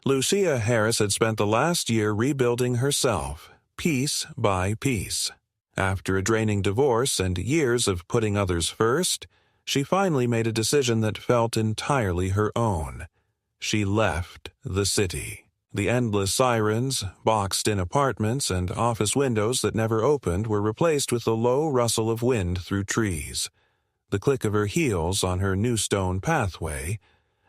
Lucia Harris had spent the last year rebuilding herself, piece by piece. After a draining divorce and years of putting others first, she finally made a decision that felt entirely her own. She left the city. The endless sirens, boxed-in apartments, and office windows that never opened were replaced with the low rustle of wind through trees, the click of her heels on her new stone pathway,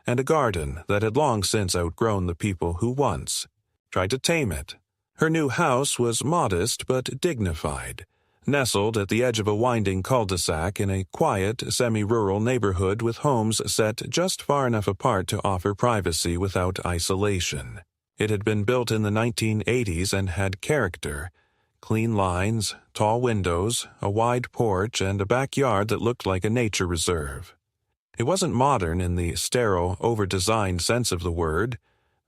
and a garden that had long since outgrown the people who once tried to tame it. Her new house was modest but dignified, nestled at the edge of a winding cul-de-sac in a quiet, semi-rural neighborhood with homes set just far enough apart to offer privacy without isolation. It had been built in the 1980s and had character. Clean lines, tall windows, a wide porch, and a backyard that looked like a nature reserve. It wasn't modern in the sterile, over-designed sense of the word,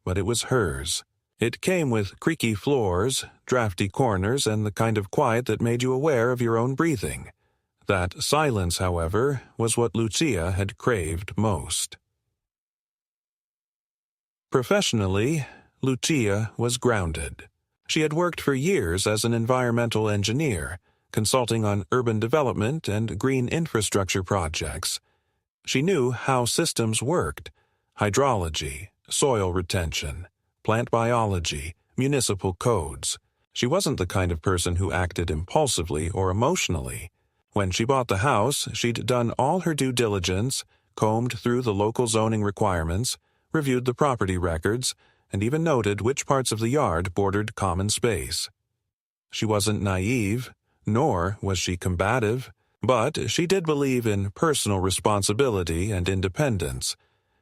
but it was hers. It came with creaky floors, drafty corners, and the kind of quiet that made you aware of your own breathing. That silence, however, was what Lucia had craved most. Professionally, Lucia was grounded. She had worked for years as an environmental engineer, consulting on urban development and green infrastructure projects. She knew how systems worked: hydrology, soil retention, plant biology, municipal codes. She wasn't the kind of person who acted impulsively or emotionally. When she bought the house, she'd done all her due diligence, combed through the local zoning requirements, reviewed the property records, and even noted which parts of the yard bordered common space. She wasn't naive, nor was she combative, but she did believe in personal responsibility and independence,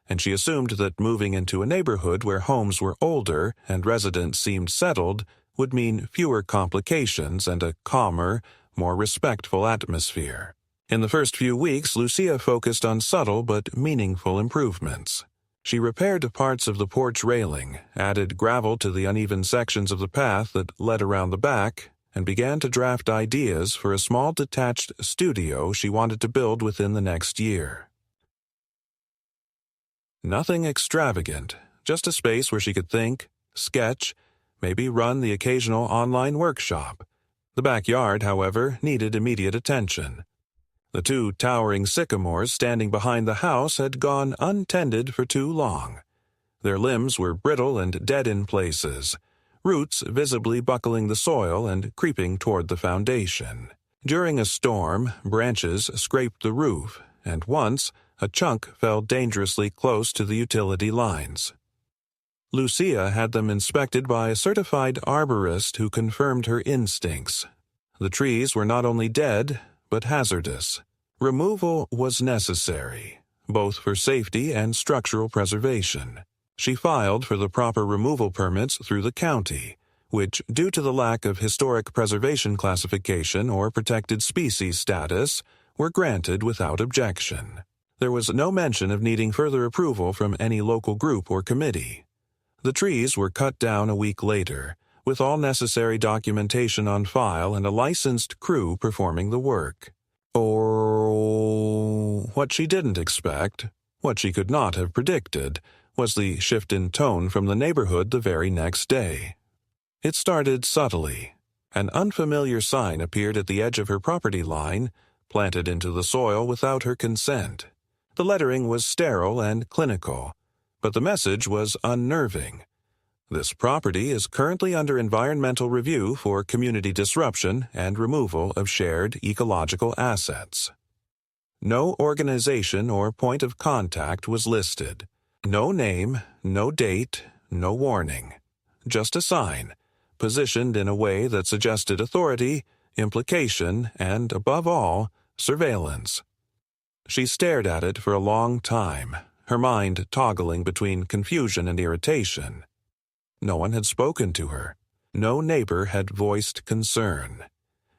and she assumed that moving into a neighborhood where homes were older and residents seemed settled would mean fewer complications and a calmer, more respectful atmosphere. In the first few weeks, Lucia focused on subtle but meaningful improvements. She repaired parts of the porch railing, added gravel to the uneven sections of the path that led around the back, and began to draft ideas for a small detached studio she wanted to build within the next year. Nothing extravagant, just a space where she could think, sketch, maybe run the occasional online workshop. The backyard, however, needed immediate attention. The 2 towering sycamores standing behind the house had gone untended for too long. Their limbs were brittle and dead in places, roots visibly buckling the soil and creeping toward the foundation. During a storm, branches scraped the roof, and once, a chunk fell dangerously close to the utility lines. Lucia had them inspected by a certified arborist who confirmed her instincts. The trees were not only dead, but hazardous. Removal was necessary, both for safety and structural preservation. She filed for the proper removal permits through the county, which, due to the lack of historic preservation classification or protected species status, were granted without objection. There was no mention of needing further approval from any local group or committee. The trees were cut down a week later, with all necessary documentation on file and a licensed crew performing the work. Or what she didn't expect, what she could not have predicted, was the shift in tone from the neighborhood the very next day. It started subtly. An unfamiliar sign appeared at the edge of her property line, planted into the soil without her consent. The lettering was sterile and clinical, but the message was unnerving. This property is currently under environmental review for community disruption and removal of shared ecological assets. No organization or point of contact was listed. No name, no date, no warning. Just a sign, positioned in a way that suggested authority, implication, and, above all, surveillance. She stared at it for a long time, her mind toggling between confusion and irritation. No one had spoken to her. No neighbor had voiced concern.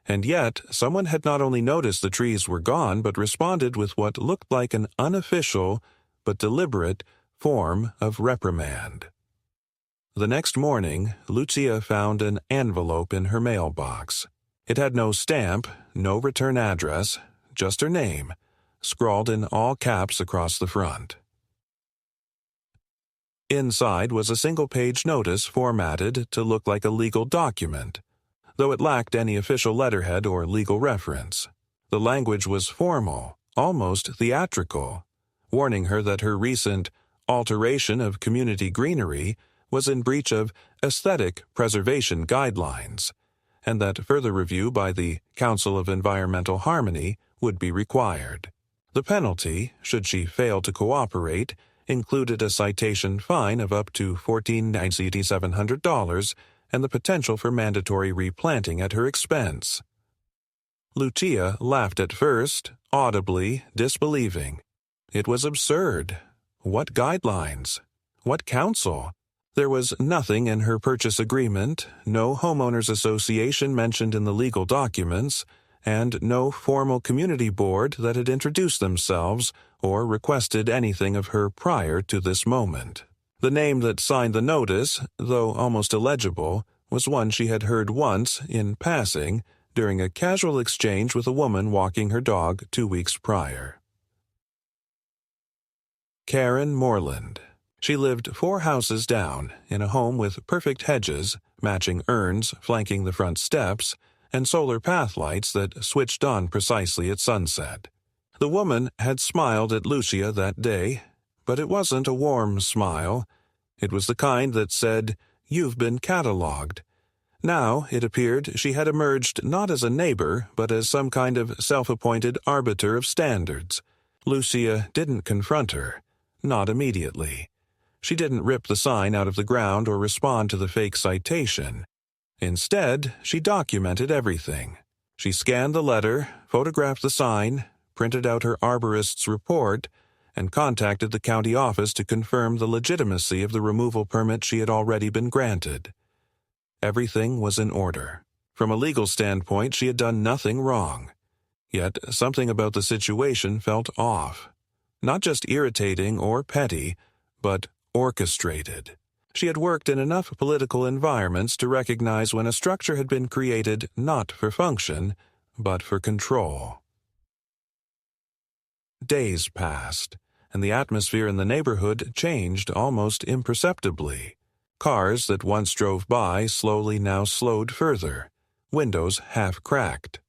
And yet, someone had not only noticed the trees were gone, but responded with what looked like an unofficial, but deliberate, form of reprimand. The next morning, Lucia found an envelope in her mailbox. It had no stamp, no return address, just her name, scrawled in all caps across the front. Inside was a single-page notice formatted to look like a legal document, though it lacked any official letterhead or legal reference. The language was formal, almost theatrical, warning her that her recent alteration of community greenery was in breach of aesthetic preservation guidelines, and that further review by the Council of Environmental Harmony would be required. The penalty, should she fail to cooperate, included a citation fine of up to $1,497 and the potential for mandatory replanting at her expense. Lucia laughed at first, audibly disbelieving. It was absurd. What guidelines? What counsel? There was nothing in her purchase agreement, no homeowners association mentioned in the legal documents, and no formal community board that had introduced themselves or requested anything of her prior to this moment. The name that signed the notice, though almost illegible, was one she had heard once, in passing, during a casual exchange with a woman walking her dog 2 weeks prior. Karen Moreland. She lived 4 houses down, in a home with perfect hedges, matching urns flanking the front steps, and solar path lights that switched on precisely at sunset. The woman had smiled at Lucia that day, but it wasn't a warm smile. It was the kind that said, "You've been catalogued." Now, it appeared, she had emerged not as a neighbor, but as some kind of self-appointed arbiter of standards. Lucia didn't confront her. Not immediately. She didn't rip the sign out of the ground or respond to the fake citation. Instead, she documented everything. She scanned the letter, photographed the sign, printed out her arborist's report, and contacted the county office to confirm the legitimacy of the removal permit she had already been granted. Everything was in order. From a legal standpoint, she had done nothing wrong. Yet something about the situation felt off. Not just irritating or petty, but orchestrated. She had worked in enough political environments to recognize when a structure had been created not for function, but for control. Days passed, and the atmosphere in the neighborhood changed almost imperceptibly. Cars that once drove by slowly now slowed further, windows half cracked.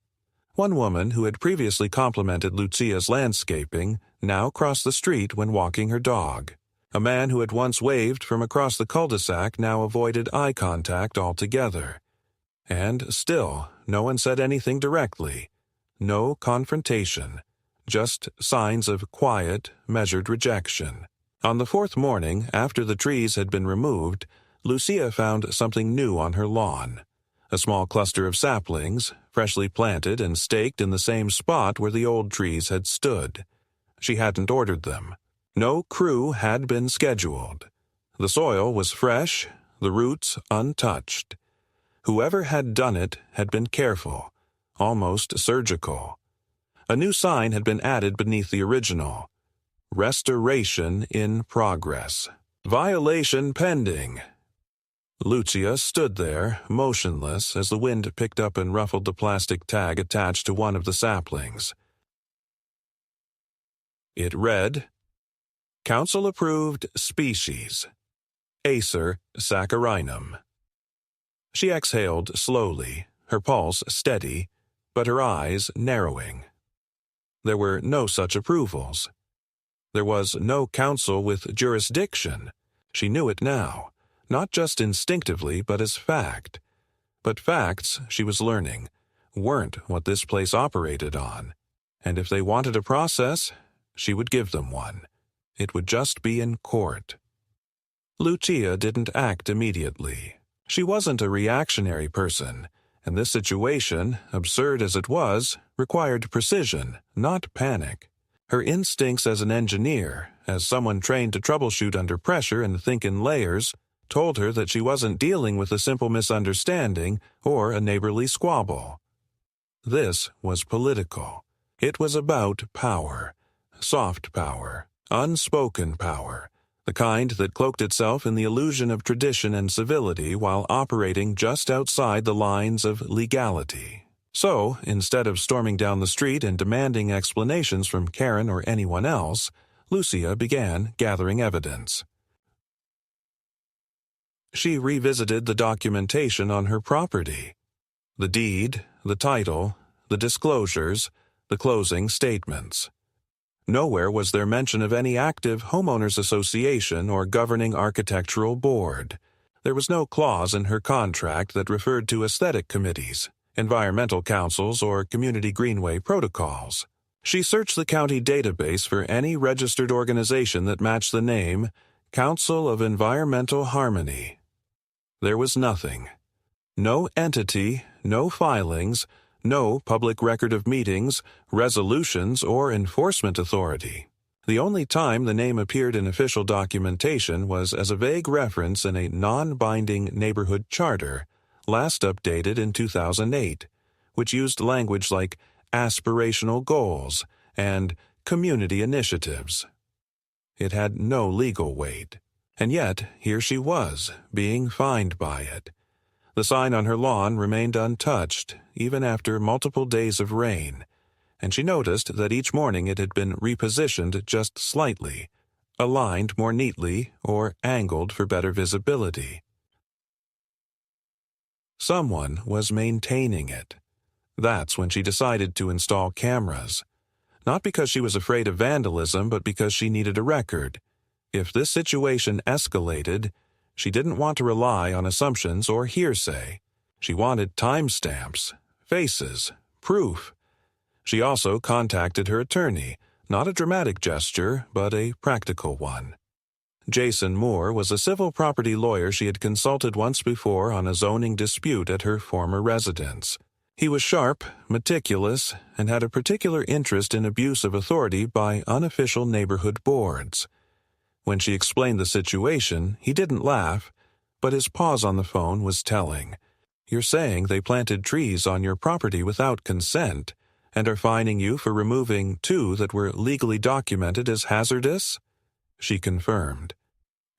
One woman who had previously complimented Lucia's landscaping now crossed the street when walking her dog. A man who had once waved from across the cul-de-sac now avoided eye contact altogether. And still, no one said anything directly. No confrontation. Just signs of quiet, measured rejection. On the 4th morning, after the trees had been removed, Lucia found something new on her lawn. A small cluster of saplings, freshly planted and staked in the same spot where the old trees had stood. She hadn't ordered them. No crew had been scheduled. The soil was fresh, the roots untouched. Whoever had done it had been careful, almost surgical. A new sign had been added beneath the original. Restoration in progress. Violation pending. Lucia stood there, motionless, as the wind picked up and ruffled the plastic tag attached to one of the saplings. It read, Council-approved species, Acer saccharinum. She exhaled slowly, her pulse steady, but her eyes narrowing. There were no such approvals. There was no council with jurisdiction. She knew it now, not just instinctively, but as fact. But facts, she was learning, weren't what this place operated on. And if they wanted a process, she would give them one. It would just be in court. Lucia didn't act immediately. She wasn't a reactionary person, and this situation, absurd as it was, required precision, not panic. Her instincts as an engineer, as someone trained to troubleshoot under pressure and think in layers, told her that she wasn't dealing with a simple misunderstanding or a neighborly squabble. This was political. It was about power. Soft power. Unspoken power. The kind that cloaked itself in the illusion of tradition and civility while operating just outside the lines of legality. So, instead of storming down the street and demanding explanations from Karen or anyone else, Lucia began gathering evidence. She revisited the documentation on her property. The deed, the title, the disclosures, the closing statements. Nowhere was there mention of any active homeowners association or governing architectural board. There was no clause in her contract that referred to aesthetic committees, environmental councils, or community greenway protocols. She searched the county database for any registered organization that matched the name Council of Environmental Harmony. There was nothing. No entity, no filings, no public record of meetings, resolutions, or enforcement authority. The only time the name appeared in official documentation was as a vague reference in a non-binding neighborhood charter, last updated in 2008, which used language like aspirational goals and community initiatives. It had no legal weight, and yet here she was, being fined by it. The sign on her lawn remained untouched, even after multiple days of rain, and she noticed that each morning it had been repositioned just slightly, aligned more neatly, or angled for better visibility. Someone was maintaining it. That's when she decided to install cameras. Not because she was afraid of vandalism, but because she needed a record. If this situation escalated, she didn't want to rely on assumptions or hearsay. She wanted timestamps, faces, proof. She also contacted her attorney, not a dramatic gesture, but a practical one. Jason Moore was a civil property lawyer she had consulted once before on a zoning dispute at her former residence. He was sharp, meticulous, and had a particular interest in abuse of authority by unofficial neighborhood boards. When she explained the situation, he didn't laugh, but his pause on the phone was telling. "You're saying they planted trees on your property without consent, and are fining you for removing 2 that were legally documented as hazardous?" She confirmed.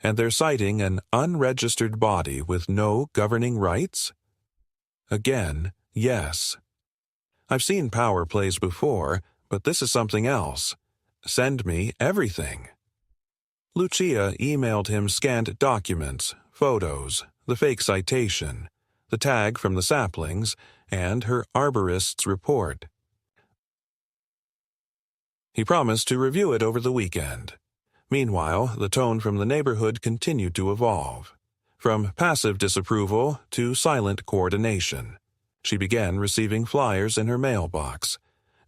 "And they're citing an unregistered body with no governing rights?" Again, yes. "I've seen power plays before, but this is something else. Send me everything." Lucia emailed him scanned documents, photos, the fake citation, the tag from the saplings, and her arborist's report. He promised to review it over the weekend. Meanwhile, the tone from the neighborhood continued to evolve. From passive disapproval to silent coordination. She began receiving flyers in her mailbox,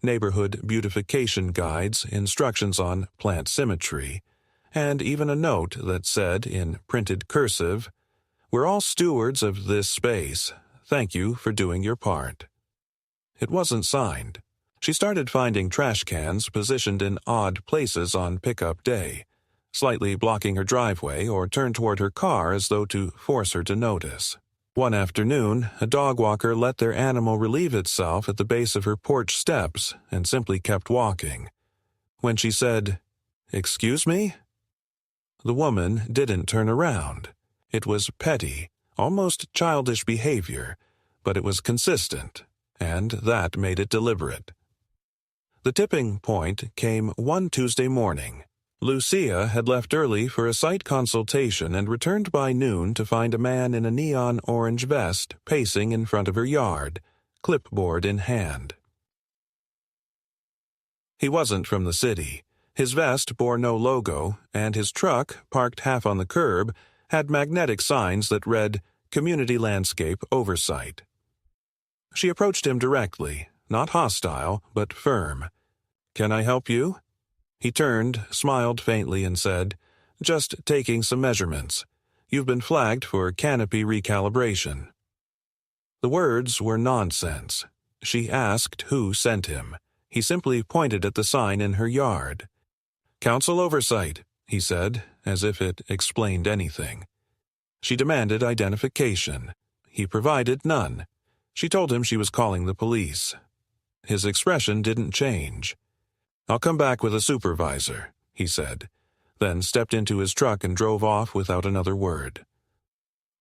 neighborhood beautification guides, instructions on plant symmetry, and even a note that said in printed cursive, "We're all stewards of this space. Thank you for doing your part." It wasn't signed. She started finding trash cans positioned in odd places on pickup day, slightly blocking her driveway or turned toward her car as though to force her to notice. One afternoon, a dog walker let their animal relieve itself at the base of her porch steps and simply kept walking. When she said, "Excuse me?" the woman didn't turn around. It was petty, almost childish behavior, but it was consistent, and that made it deliberate. The tipping point came one Tuesday morning. Lucia had left early for a site consultation and returned by noon to find a man in a neon orange vest pacing in front of her yard, clipboard in hand. He wasn't from the city. His vest bore no logo, and his truck, parked half on the curb, had magnetic signs that read, "Community Landscape Oversight." She approached him directly, not hostile, but firm. "Can I help you?" He turned, smiled faintly, and said, "Just taking some measurements. You've been flagged for canopy recalibration." The words were nonsense. She asked who sent him. He simply pointed at the sign in her yard. "Council Oversight," he said, as if it explained anything. She demanded identification. He provided none. She told him she was calling the police. His expression didn't change. "I'll come back with a supervisor," he said, then stepped into his truck and drove off without another word.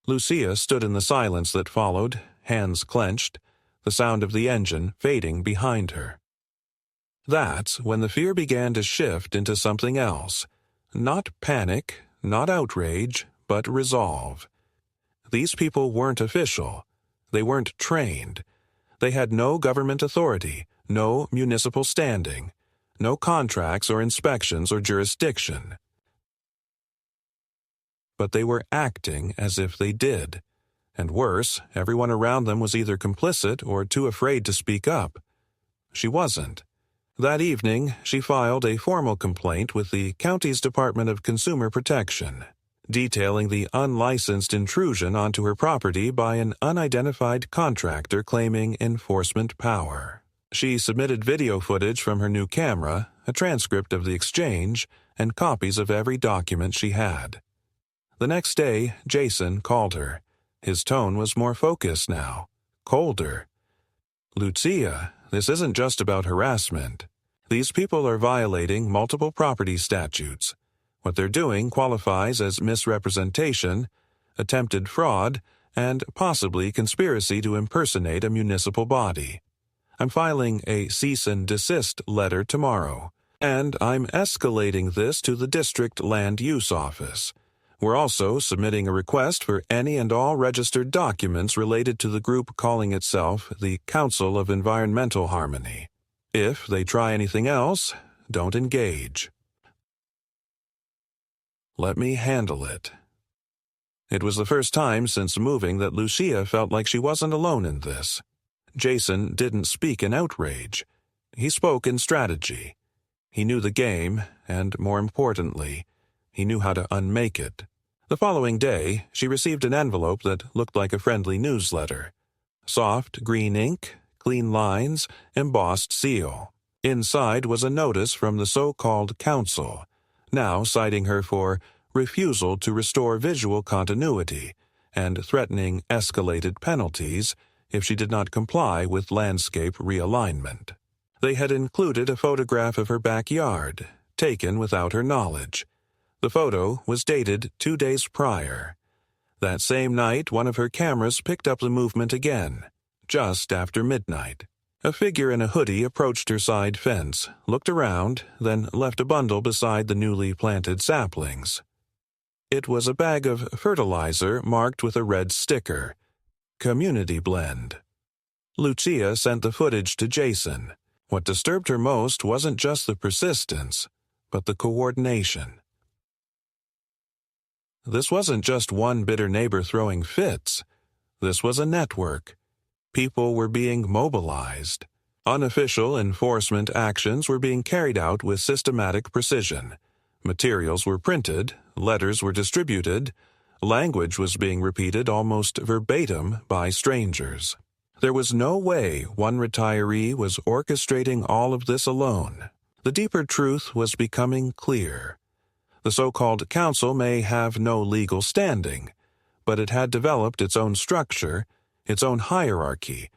Lucia stood in the silence that followed, hands clenched, the sound of the engine fading behind her. That's when the fear began to shift into something else. Not panic, not outrage, but resolve. These people weren't official. They weren't trained. They had no government authority, no municipal standing, no contracts or inspections or jurisdiction. But they were acting as if they did. And worse, everyone around them was either complicit or too afraid to speak up. She wasn't. That evening, she filed a formal complaint with the county's Department of Consumer Protection, detailing the unlicensed intrusion onto her property by an unidentified contractor claiming enforcement power. She submitted video footage from her new camera, a transcript of the exchange, and copies of every document she had. The next day, Jason called her. His tone was more focused now, colder. "Lucia, this isn't just about harassment. These people are violating multiple property statutes. What they're doing qualifies as misrepresentation, attempted fraud, and possibly conspiracy to impersonate a municipal body. I'm filing a cease and desist letter tomorrow, and I'm escalating this to the district land use office. We're also submitting a request for any and all registered documents related to the group calling itself the Council of Environmental Harmony. If they try anything else, don't engage. Let me handle it." It was the first time since moving that Lucia felt like she wasn't alone in this. Jason didn't speak in outrage. He spoke in strategy. He knew the game, and more importantly, he knew how to unmake it. The following day, she received an envelope that looked like a friendly newsletter. Soft green ink, clean lines, embossed seal. Inside was a notice from the so-called council, now citing her for refusal to restore visual continuity and threatening escalated penalties if she did not comply with landscape realignment. They had included a photograph of her backyard, taken without her knowledge. The photo was dated 2 days prior. That same night, one of her cameras picked up the movement again, just after midnight. A figure in a hoodie approached her side fence, looked around, then left a bundle beside the newly planted saplings. It was a bag of fertilizer marked with a red sticker, Community Blend. Lucia sent the footage to Jason. What disturbed her most wasn't just the persistence, but the coordination. This wasn't just one bitter neighbor throwing fits. This was a network. People were being mobilized. Unofficial enforcement actions were being carried out with systematic precision. Materials were printed, letters were distributed, language was being repeated almost verbatim by strangers. There was no way one retiree was orchestrating all of this alone. The deeper truth was becoming clear. The so-called council may have no legal standing, but it had developed its own structure, its own hierarchy,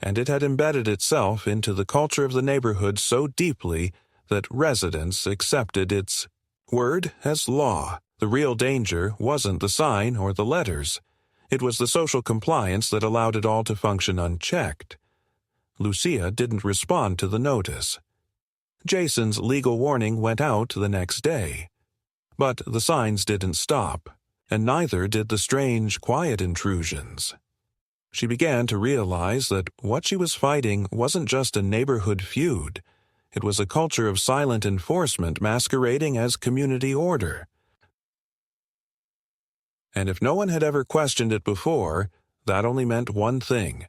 and it had embedded itself into the culture of the neighborhood so deeply that residents accepted its word as law. The real danger wasn't the sign or the letters. It was the social compliance that allowed it all to function unchecked. Lucia didn't respond to the notice. Jason's legal warning went out the next day. But the signs didn't stop, and neither did the strange, quiet intrusions. She began to realize that what she was fighting wasn't just a neighborhood feud. It was a culture of silent enforcement masquerading as community order. And if no one had ever questioned it before, that only meant one thing.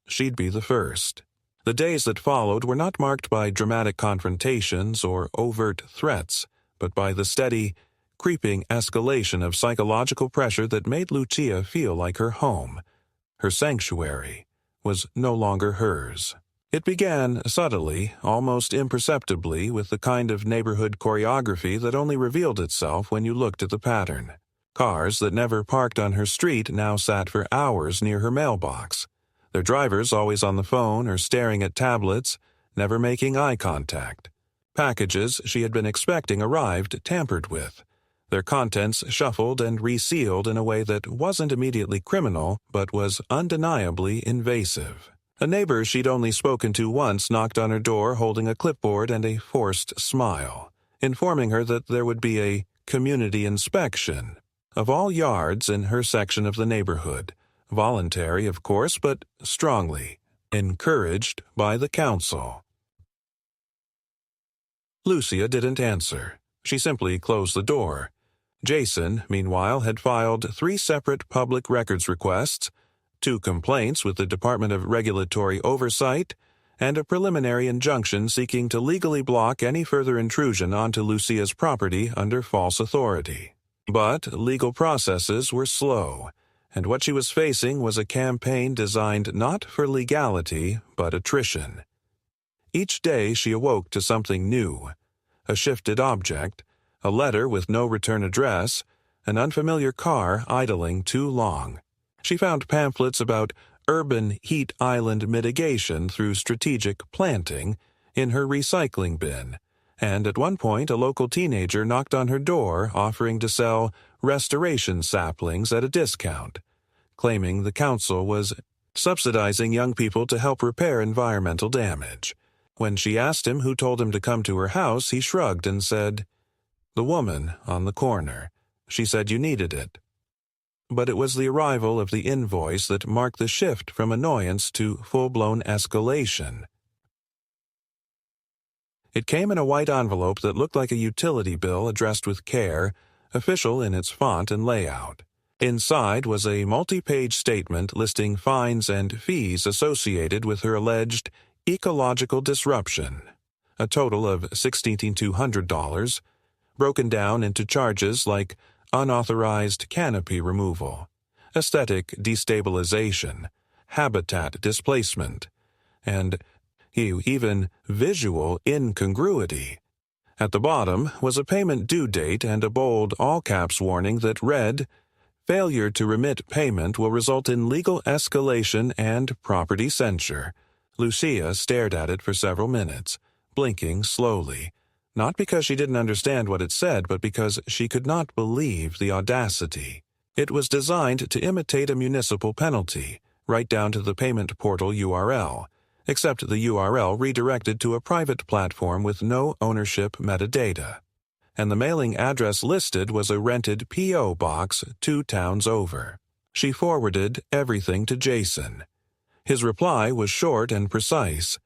She'd be the first. The days that followed were not marked by dramatic confrontations or overt threats, but by the steady, creeping escalation of psychological pressure that made Lucia feel like her home, her sanctuary, was no longer hers. It began subtly, almost imperceptibly, with the kind of neighborhood choreography that only revealed itself when you looked at the pattern. Cars that never parked on her street now sat for hours near her mailbox, their drivers always on the phone or staring at tablets, never making eye contact. Packages she had been expecting arrived tampered with, their contents shuffled and resealed in a way that wasn't immediately criminal but was undeniably invasive. A neighbor she'd only spoken to once knocked on her door holding a clipboard and a forced smile, informing her that there would be a community inspection. of all yards in her section of the neighborhood. Voluntary, of course, but strongly encouraged by the council. Lucia didn't answer. She simply closed the door. Jason, meanwhile, had filed 3 separate public records requests, 2 complaints with the Department of Regulatory Oversight, and a preliminary injunction seeking to legally block any further intrusion onto Lucia's property under false authority. But legal processes were slow, and what she was facing was a campaign designed not for legality, but attrition. Each day she awoke to something new: a shifted object, a letter with no return address, an unfamiliar car idling too long. She found pamphlets about urban heat island mitigation through strategic planting in her recycling bin, and at one point a local teenager knocked on her door offering to sell restoration saplings at a discount, claiming the council was subsidizing young people to help repair environmental damage. When she asked him who told him to come to her house, he shrugged and said, "The woman on the corner. She said you needed it." But it was the arrival of the invoice that marked the shift from annoyance to full-blown escalation. It came in a white envelope that looked like a utility bill addressed with care, official in its font and layout. Inside was a multi-page statement listing fines and fees associated with her alleged ecological disruption, a total of $16,200, broken down into charges like unauthorized canopy removal, aesthetic destabilization, habitat displacement, and even visual incongruity. At the bottom was a payment due date and a bold all-caps warning that read, "Failure to remit payment will result in legal escalation and property censure." Lucia stared at it for several minutes, blinking slowly. Not because she didn't understand what it said, but because she could not believe the audacity. It was designed to imitate a municipal penalty, right down to the payment portal URL, except the URL redirected to a private platform with no ownership metadata. And the mailing address listed was a rented P.O. box 2 towns over. She forwarded everything to Jason. His reply was short and precise.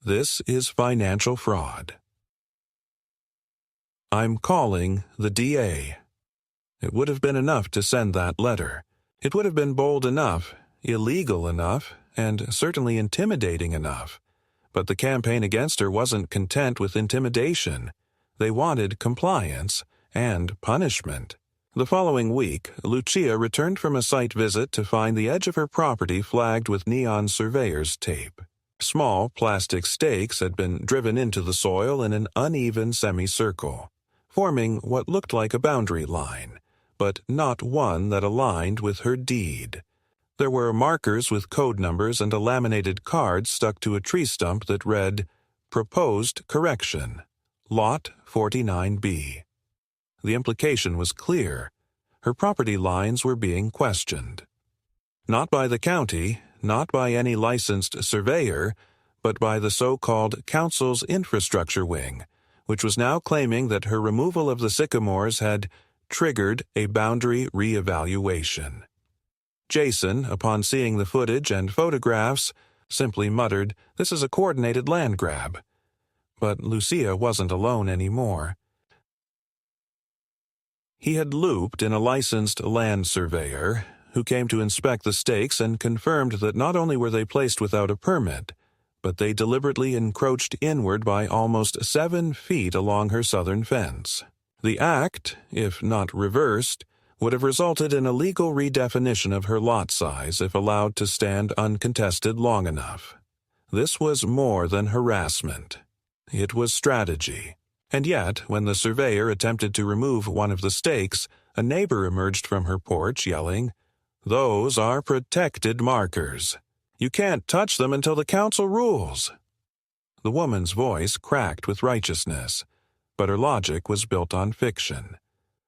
"This is financial fraud. I'm calling the DA." It would have been enough to send that letter. It would have been bold enough, illegal enough, and certainly intimidating enough. But the campaign against her wasn't content with intimidation. They wanted compliance and punishment. The following week, Lucia returned from a site visit to find the edge of her property flagged with neon surveyor's tape. Small plastic stakes had been driven into the soil in an uneven semicircle, forming what looked like a boundary line, but not one that aligned with her deed. There were markers with code numbers and a laminated card stuck to a tree stump that read, "Proposed correction, Lot 49B." The implication was clear. Her property lines were being questioned. Not by the county, not by any licensed surveyor, but by the so-called council's infrastructure wing, which was now claiming that her removal of the sycamores had triggered a boundary reevaluation. Jason, upon seeing the footage and photographs, simply muttered, "This is a coordinated land grab." But Lucia wasn't alone anymore. He had looped in a licensed land surveyor, who came to inspect the stakes and confirmed that not only were they placed without a permit, but they deliberately encroached inward by almost 7 feet along her southern fence. The act, if not reversed, would have resulted in a legal redefinition of her lot size if allowed to stand uncontested long enough. This was more than harassment. It was strategy. And yet, when the surveyor attempted to remove one of the stakes, a neighbor emerged from her porch yelling, "Those are protected markers. You can't touch them until the council rules." The woman's voice cracked with righteousness, but her logic was built on fiction.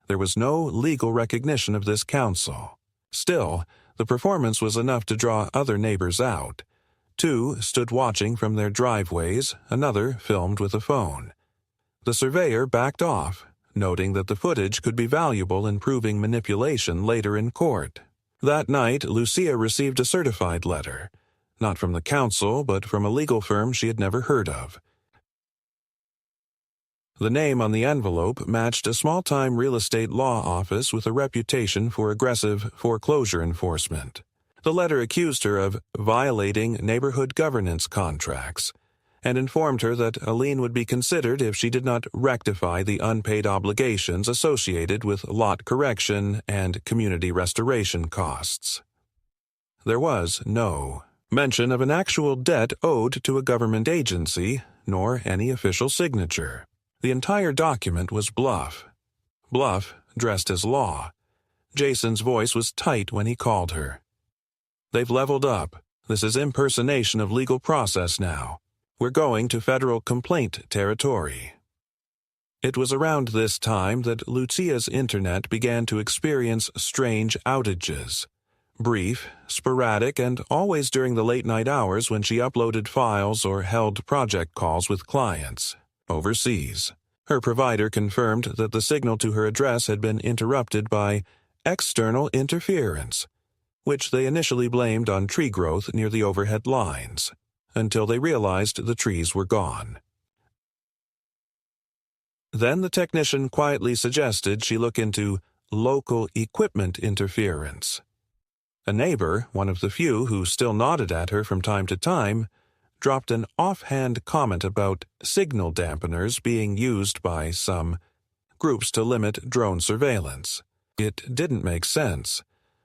There was no legal recognition of this council. Still, the performance was enough to draw other neighbors out. 2 stood watching from their driveways, another filmed with a phone. The surveyor backed off, noting that the footage could be valuable in proving manipulation later in court. That night, Lucia received a certified letter, not from the council, but from a legal firm she had never heard of. The name on the envelope matched a small-time real estate law office with a reputation for aggressive foreclosure enforcement. The letter accused her of violating neighborhood governance contracts and informed her that a lien would be considered if she did not rectify the unpaid obligations associated with lot correction and community restoration costs. There was no mention of an actual debt owed to a government agency, nor any official signature. The entire document was bluff. Bluff dressed as law. Jason's voice was tight when he called her. "They've leveled up. This is impersonation of legal process now. We're going to federal complaint territory." It was around this time that Lucia's internet began to experience strange outages. Brief, sporadic, and always during the late-night hours when she uploaded files or held project calls with clients overseas. Her provider confirmed that the signal to her address had been interrupted by external interference, which they initially blamed on tree growth near the overhead lines, until they realized the trees were gone. Then the technician quietly suggested she look into local equipment interference. A neighbor, one of the few who still nodded at her from time to time, dropped an offhand comment about signal dampeners being used by some groups to limit drone surveillance. It didn't make sense,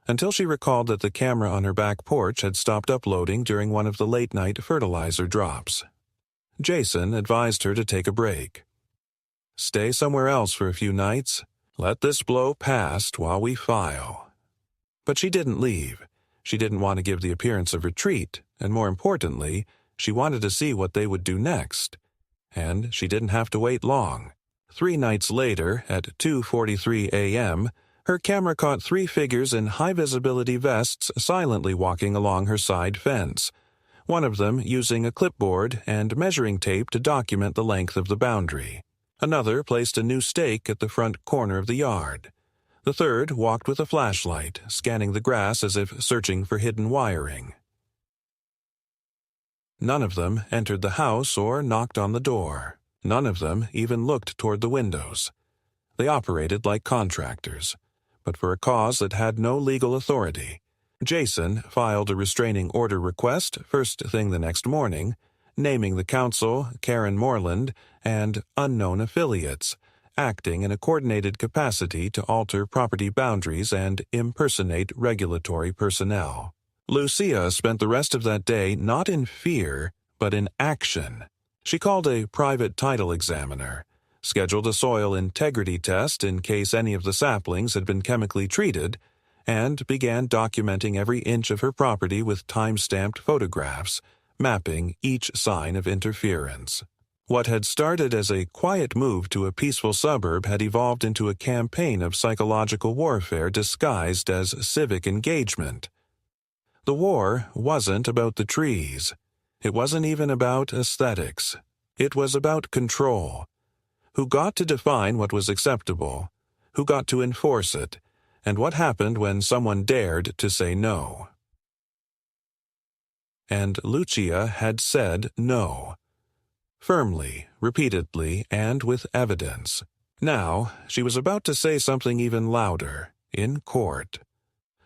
until she recalled that the camera on her back porch had stopped uploading during one of the late-night fertilizer drops. Jason advised her to take a break. "Stay somewhere else for a few nights. Let this blow past while we file." But she didn't leave. She didn't want to give the appearance of retreat, and more importantly, she wanted to see what they would do next. And she didn't have to wait long. 3 nights later, at 2:43 a.m., her camera caught 3 figures in high-visibility vests silently walking along her side fence, one of them using a clipboard and measuring tape to document the length of the boundary. Another placed a new stake at the front corner of the yard. The third walked with a flashlight, scanning the grass as if searching for hidden wiring. None of them entered the house or knocked on the door. None of them even looked toward the windows. They operated like contractors, but for a cause that had no legal authority. Jason filed a restraining order request first thing the next morning, naming the council, Karen Moreland, and unknown affiliates, acting in a coordinated capacity to alter property boundaries and impersonate regulatory personnel. Lucia spent the rest of that day not in fear, but in action. She called a private title examiner, scheduled a soil integrity test in case any of the saplings had been chemically treated, and began documenting every inch of her property with time-stamped photographs, mapping each sign of interference. What had started as a quiet move to a peaceful suburb had evolved into a campaign of psychological warfare disguised as civic engagement. The war wasn't about the trees. It wasn't even about aesthetics. It was about control. Who got to define what was acceptable? Who got to enforce it? And what happened when someone dared to say no? And Lucia had said no. Firmly, repeatedly, and with evidence. Now, she was about to say something even louder, in court.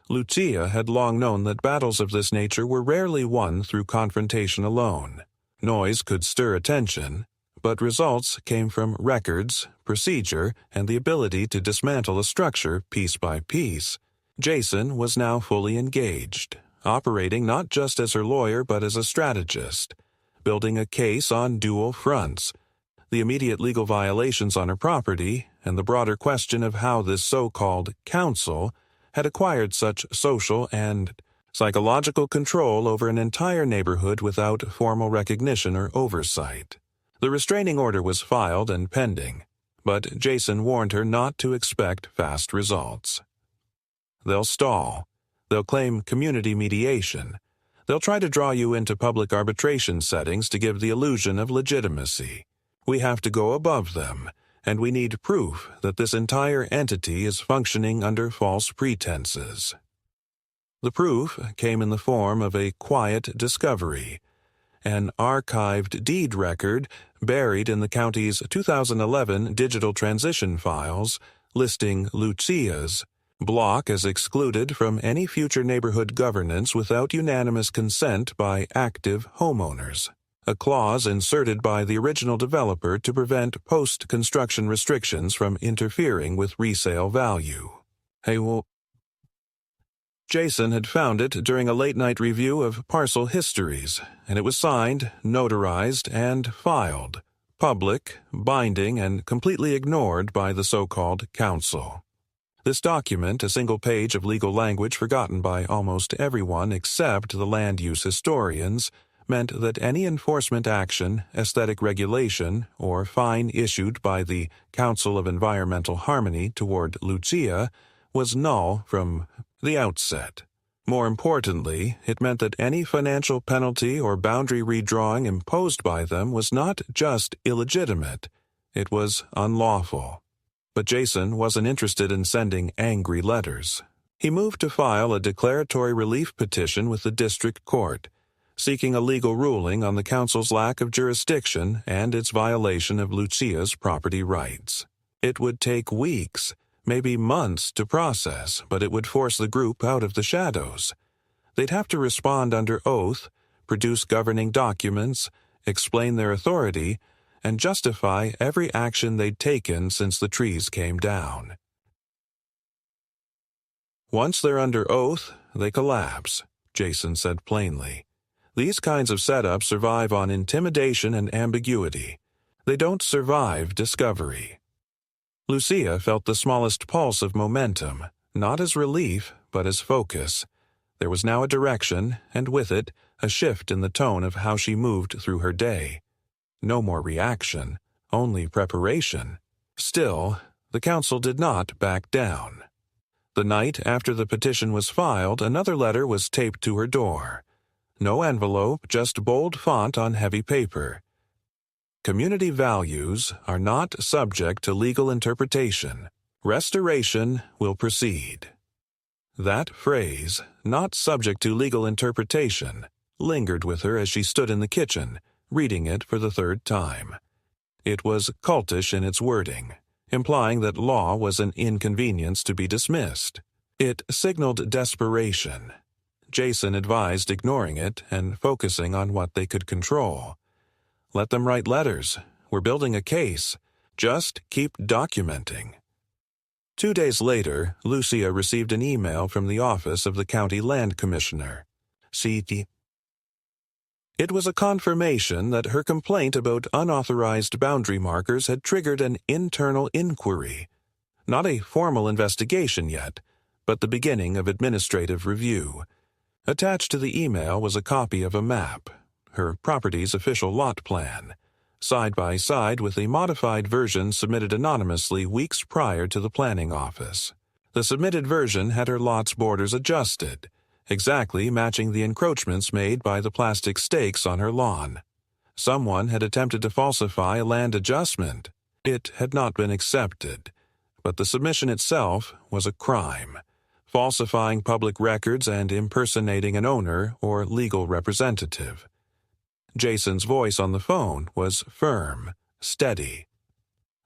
Lucia had long known that battles of this nature were rarely won through confrontation alone. Noise could stir attention, but results came from records, procedure, and the ability to dismantle a structure piece by piece. Jason was now fully engaged, operating not just as her lawyer but as a strategist, building a case on dual fronts: the immediate legal violations on her property and the broader question of how this so-called council had acquired such social and psychological control over an entire neighborhood without formal recognition or oversight. The restraining order was filed and pending, but Jason warned her not to expect fast results. They'll stall. They'll claim community mediation. They'll try to draw you into public arbitration settings to give the illusion of legitimacy. We have to go above them and we need proof that this entire entity is functioning under false pretenses. The proof came in the form of a quiet discovery, an archived deed record buried in the county's 2011 digital transition files listing Lucia's block as excluded from any future neighborhood governance without unanimous consent by active homeowners, a clause inserted by the original developer to prevent post-construction restrictions from interfering with resale value. Jason had found it during a late-night review of parcel histories, and it was signed, notarized, and filed, public, binding, and completely ignored by the so-called council. This document, a single page of legal language forgotten by almost everyone except the land use historians, meant that any enforcement action, aesthetic regulation, or fine issued by the Council of Environmental Harmony toward Lucia was null from the outset. More importantly, it meant that any financial penalty or boundary redrawing imposed by them was not just illegitimate, it was unlawful. But Jason wasn't interested in sending angry letters. He moved to file a declaratory relief petition with the district court, seeking a legal ruling on the council's lack of jurisdiction and its violation of Lucia's property rights. It would take weeks, maybe months to process, but it would force the group out of the shadows. They'd have to respond under oath, produce governing documents, explain their authority, and justify every action they'd taken since the trees came down. Once they're under oath, they collapse, Jason said plainly. These kinds of setups survive on intimidation and ambiguity. They don't survive discovery. Lucia felt the smallest pulse of momentum, not as relief, but as focus. There was now a direction, and with it, a shift in the tone of how she moved through her day. No more reaction, only preparation. Still, the council did not back down. The night after the petition was filed, another letter was taped to her door. No envelope, just bold font on heavy paper. Community values are not subject to legal interpretation. Restoration will proceed. That phrase, not subject to legal interpretation, lingered with her as she stood in the kitchen, reading it for the third time. It was cultish in its wording, implying that law was an inconvenience to be dismissed. It signaled desperation. Jason advised ignoring it and focusing on what they could control. Let them write letters. We're building a case. Just keep documenting. 2 days later, Lucia received an email from the office of the county land commissioner. It was a confirmation that her complaint about unauthorized boundary markers had triggered an internal inquiry. Not a formal investigation yet, but the beginning of administrative review. Attached to the email was a copy of a map, her property's official lot plan, side by side with a modified version submitted anonymously weeks prior to the planning office. The submitted version had her lot's borders adjusted, exactly matching the encroachments made by the plastic stakes on her lawn. Someone had attempted to falsify a land adjustment. It had not been accepted, but the submission itself was a crime, falsifying public records and impersonating an owner or legal representative. Jason's voice on the phone was firm, steady.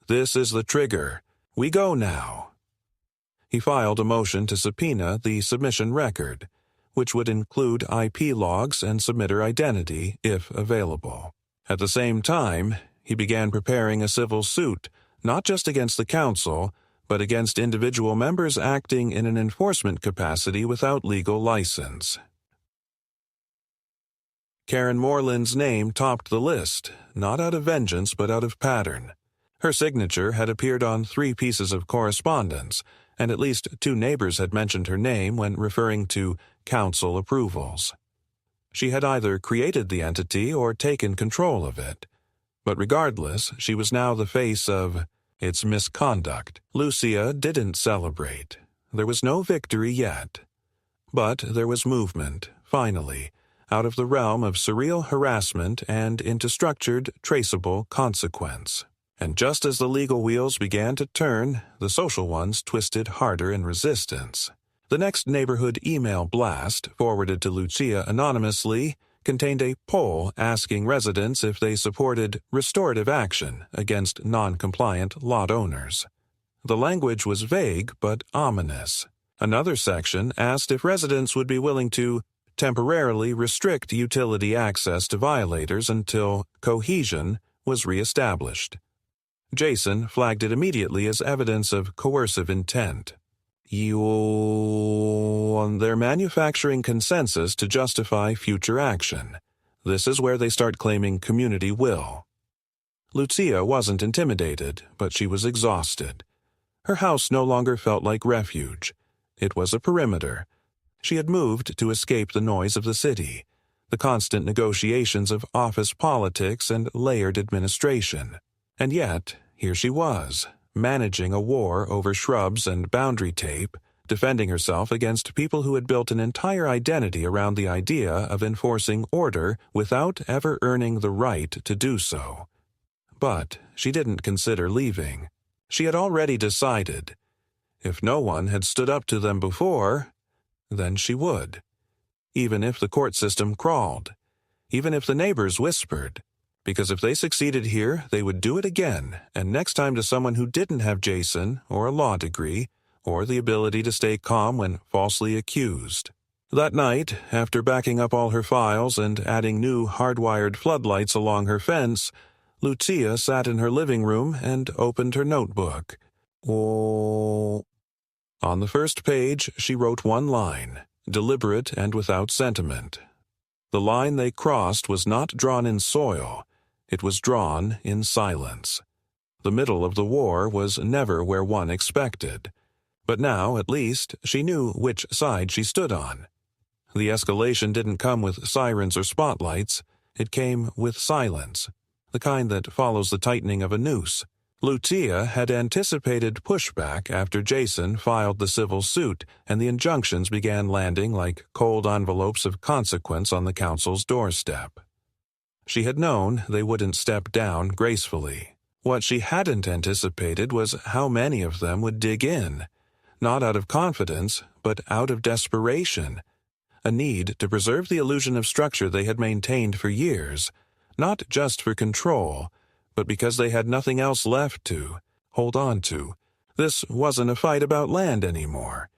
"This is the trigger. We go now." He filed a motion to subpoena the submission record, which would include IP logs and submitter identity if available. At the same time, he began preparing a civil suit, not just against the council, but against individual members acting in an enforcement capacity without legal license. Karen Moreland's name topped the list, not out of vengeance but out of pattern. Her signature had appeared on 3 pieces of correspondence, and at least 2 neighbors had mentioned her name when referring to council approvals. She had either created the entity or taken control of it. But regardless, she was now the face of its misconduct. Lucia didn't celebrate. There was no victory yet. But there was movement, finally, out of the realm of surreal harassment and into structured, traceable consequence. And just as the legal wheels began to turn, the social ones twisted harder in resistance. The next neighborhood email blast, forwarded to Lucia anonymously, contained a poll asking residents if they supported restorative action against non-compliant lot owners. The language was vague but ominous. Another section asked if residents would be willing to temporarily restrict utility access to violators until cohesion was reestablished. Jason flagged it immediately as evidence of coercive intent. They're manufacturing consensus to justify future action. This is where they start claiming community will. Lucia wasn't intimidated, but she was exhausted. Her house no longer felt like refuge. It was a perimeter. She had moved to escape the noise of the city, the constant negotiations of office politics and layered administration. And yet, here she was, managing a war over shrubs and boundary tape, defending herself against people who had built an entire identity around the idea of enforcing order without ever earning the right to do so. But she didn't consider leaving. She had already decided. If no one had stood up to them before, then she would. Even if the court system crawled. Even if the neighbors whispered. Because if they succeeded here, they would do it again, and next time to someone who didn't have Jason, or a law degree, or the ability to stay calm when falsely accused. That night, after backing up all her files and adding new hardwired floodlights along her fence, Lucia sat in her living room and opened her notebook. On the first page, she wrote one line, deliberate and without sentiment. The line they crossed was not drawn in soil. It was drawn in silence. The middle of the war was never where one expected. But now, at least, she knew which side she stood on. The escalation didn't come with sirens or spotlights. It came with silence, the kind that follows the tightening of a noose. Lucia had anticipated pushback after Jason filed the civil suit and the injunctions began landing like cold envelopes of consequence on the council's doorstep. She had known they wouldn't step down gracefully. What she hadn't anticipated was how many of them would dig in, not out of confidence, but out of desperation, a need to preserve the illusion of structure they had maintained for years, not just for control, but because they had nothing else left to hold on to. This wasn't a fight about land anymore.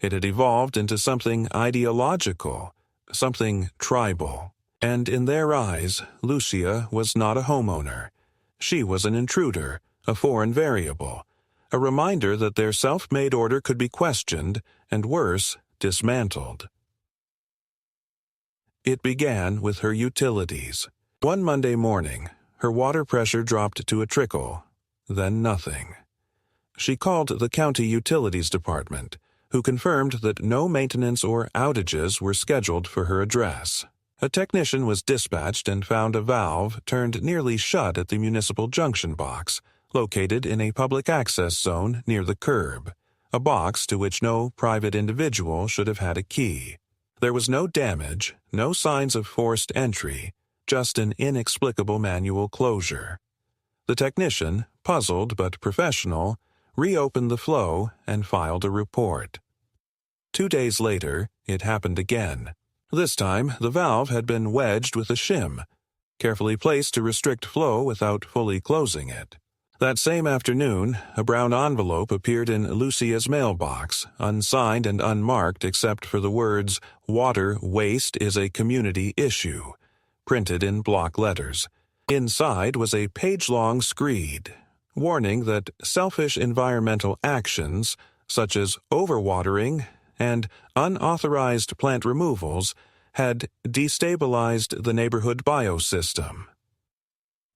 It had evolved into something ideological, something tribal. And in their eyes, Lucia was not a homeowner. She was an intruder, a foreign variable, a reminder that their self-made order could be questioned, and worse, dismantled. It began with her utilities. One Monday morning, her water pressure dropped to a trickle, then nothing. She called the county utilities department, who confirmed that no maintenance or outages were scheduled for her address. A technician was dispatched and found a valve turned nearly shut at the municipal junction box, located in a public access zone near the curb, a box to which no private individual should have had a key. There was no damage, no signs of forced entry, just an inexplicable manual closure. The technician, puzzled but professional, reopened the flow and filed a report. 2 days later, it happened again. This time, the valve had been wedged with a shim, carefully placed to restrict flow without fully closing it. That same afternoon, a brown envelope appeared in Lucia's mailbox, unsigned and unmarked except for the words, "Water waste is a community issue," printed in block letters. Inside was a page-long screed, warning that selfish environmental actions, such as overwatering and unauthorized plant removals, had destabilized the neighborhood biosystem.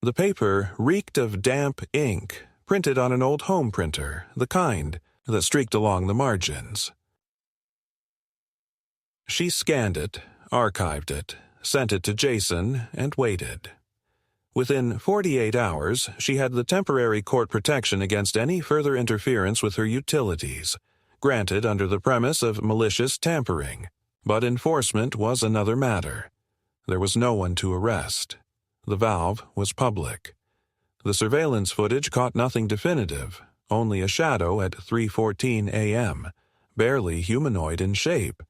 The paper reeked of damp ink, printed on an old home printer, the kind that streaked along the margins. She scanned it, archived it, sent it to Jason, and waited. Within 48 hours, she had the temporary court protection against any further interference with her utilities, granted under the premise of malicious tampering. But enforcement was another matter. There was no one to arrest. The valve was public. The surveillance footage caught nothing definitive, only a shadow at 3:14 a.m., barely humanoid in shape.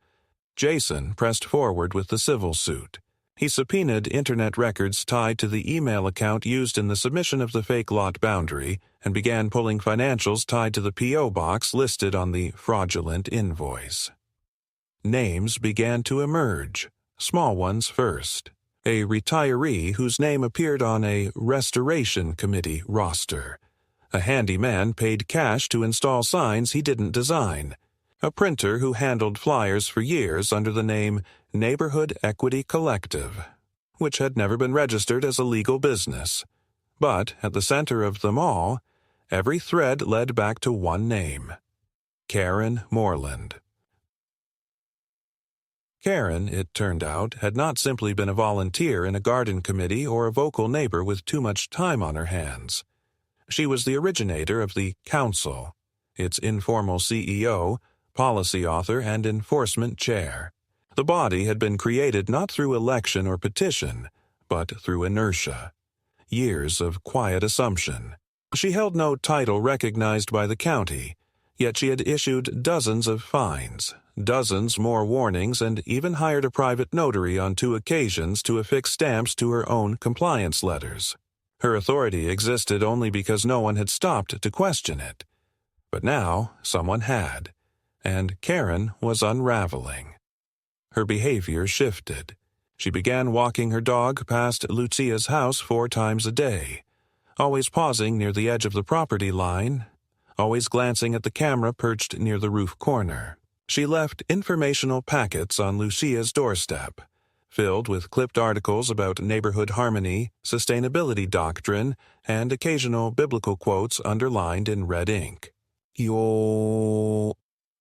Jason pressed forward with the civil suit. He subpoenaed internet records tied to the email account used in the submission of the fake lot boundary and began pulling financials tied to the P.O. box listed on the fraudulent invoice. Names began to emerge, small ones first. A retiree whose name appeared on a restoration committee roster. A handyman paid cash to install signs he didn't design. A printer who handled flyers for years under the name Neighborhood Equity Collective, which had never been registered as a legal business. But at the center of them all, every thread led back to one name: Karen Moreland. Karen, it turned out, had not simply been a volunteer in a garden committee or a vocal neighbor with too much time on her hands. She was the originator of the Council, its informal CEO, policy author, and enforcement chair. The body had been created not through election or petition, but through inertia. Years of quiet assumption. She held no title recognized by the county, yet she had issued dozens of fines, dozens more warnings, and even hired a private notary on 2 occasions to affix stamps to her own compliance letters. Her authority existed only because no one had stopped to question it. But now someone had, and Karen was unraveling. Her behavior shifted. She began walking her dog past Lucia's house 4 times a day, always pausing near the edge of the property line, always glancing at the camera perched near the roof corner. She left informational packets on Lucia's doorstep, filled with clipped articles about neighborhood harmony, sustainability doctrine, and occasional biblical quotes underlined in red ink.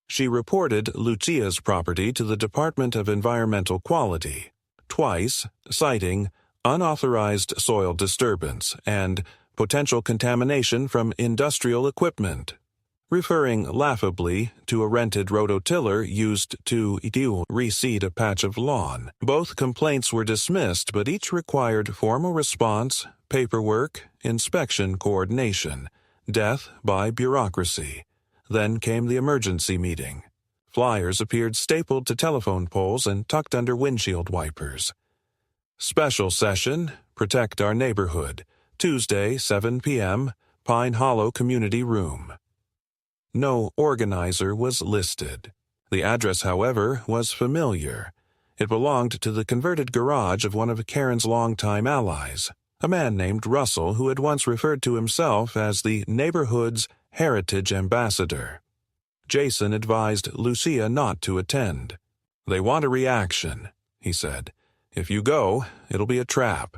She reported Lucia's property to the Department of Environmental Quality, twice, citing unauthorized soil disturbance and potential contamination from industrial equipment, referring laughably to a rented rototiller used to reseed a patch of lawn. Both complaints were dismissed, but each required formal response, paperwork, inspection coordination, death by bureaucracy. Then came the emergency meeting. Flyers appeared stapled to telephone poles and tucked under windshield wipers. Special session, protect our neighborhood, Tuesday, 7 p.m., Pine Hollow Community Room. No organizer was listed. The address, however, was familiar. It belonged to the converted garage of one of Karen's longtime allies, a man named Russell who had once referred to himself as the neighborhood's heritage ambassador. Jason advised Lucia not to attend. "They want a reaction," he said. "If you go, it'll be a trap.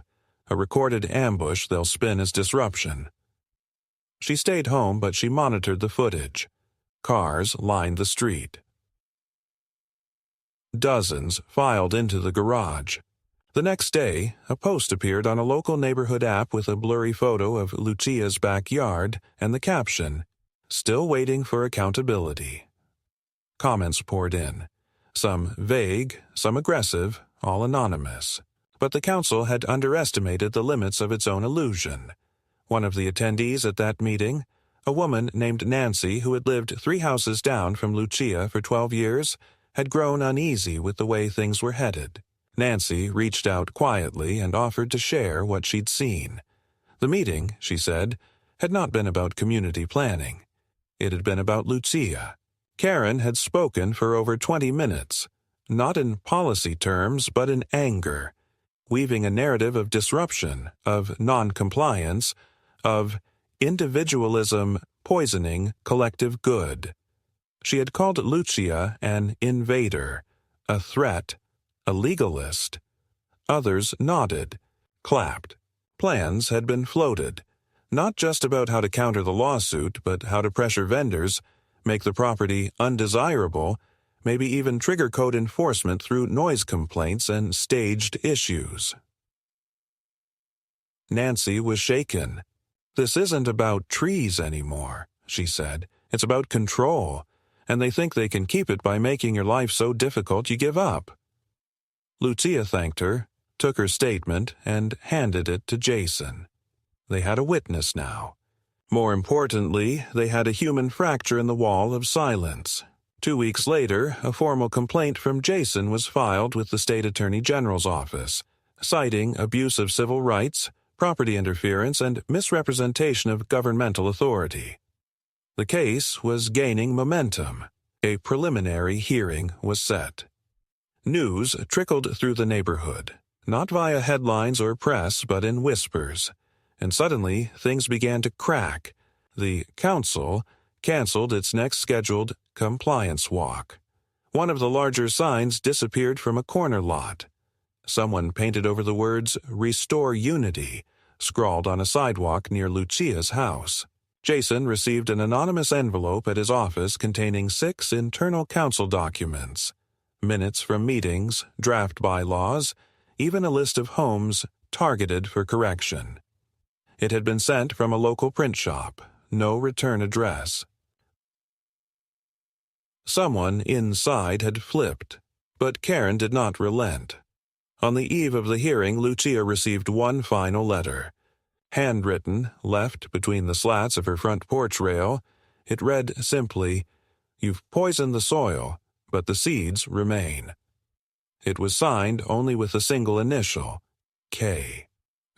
A recorded ambush they'll spin as disruption." She stayed home, but she monitored the footage. Cars lined the street. Dozens filed into the garage. The next day, a post appeared on a local neighborhood app with a blurry photo of Lucia's backyard and the caption, "Still waiting for accountability." Comments poured in. Some vague, some aggressive, all anonymous. But the council had underestimated the limits of its own illusion. One of the attendees at that meeting, a woman named Nancy who had lived 3 houses down from Lucia for 12 years, had grown uneasy with the way things were headed. Nancy reached out quietly and offered to share what she'd seen. The meeting, she said, had not been about community planning. It had been about Lucia. Karen had spoken for over 20 minutes, not in policy terms but in anger, weaving a narrative of disruption, of non-compliance, of individualism poisoning collective good. She had called Lucia an invader, a threat, a legalist. Others nodded, clapped. Plans had been floated, not just about how to counter the lawsuit, but how to pressure vendors, make the property undesirable, maybe even trigger code enforcement through noise complaints and staged issues. Nancy was shaken. "This isn't about trees anymore," she said. "It's about control, and they think they can keep it by making your life so difficult you give up." Lucia thanked her, took her statement, and handed it to Jason. They had a witness now. More importantly, they had a human fracture in the wall of silence. 2 weeks later, a formal complaint from Jason was filed with the State Attorney General's office, citing abuse of civil rights, property interference, and misrepresentation of governmental authority. The case was gaining momentum. A preliminary hearing was set. News trickled through the neighborhood, not via headlines or press, but in whispers. And suddenly, things began to crack. The council canceled its next scheduled compliance walk. One of the larger signs disappeared from a corner lot. Someone painted over the words, "Restore Unity," scrawled on a sidewalk near Lucia's house. Jason received an anonymous envelope at his office containing 6 internal council documents, minutes from meetings, draft bylaws, even a list of homes targeted for correction. It had been sent from a local print shop, no return address. Someone inside had flipped, but Karen did not relent. On the eve of the hearing, Lucia received one final letter. Handwritten, left between the slats of her front porch rail, it read simply, "You've poisoned the soil, but the seeds remain." It was signed only with a single initial, K.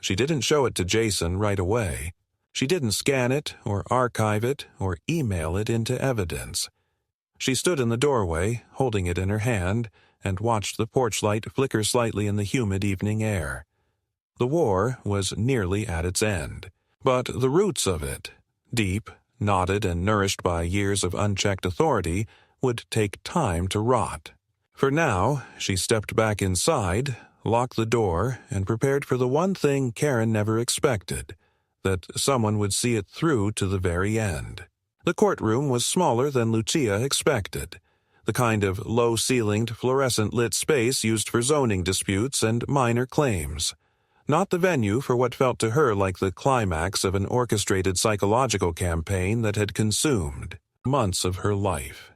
She didn't show it to Jason right away. She didn't scan it, or archive it, or email it into evidence. She stood in the doorway, holding it in her hand, and watched the porch light flicker slightly in the humid evening air. The war was nearly at its end, but the roots of it, deep, knotted and nourished by years of unchecked authority, would take time to rot. For now, she stepped back inside, locked the door, and prepared for the one thing Karen never expected, that someone would see it through to the very end. The courtroom was smaller than Lucia expected, the kind of low-ceilinged, fluorescent-lit space used for zoning disputes and minor claims. Not the venue for what felt to her like the climax of an orchestrated psychological campaign that had consumed months of her life.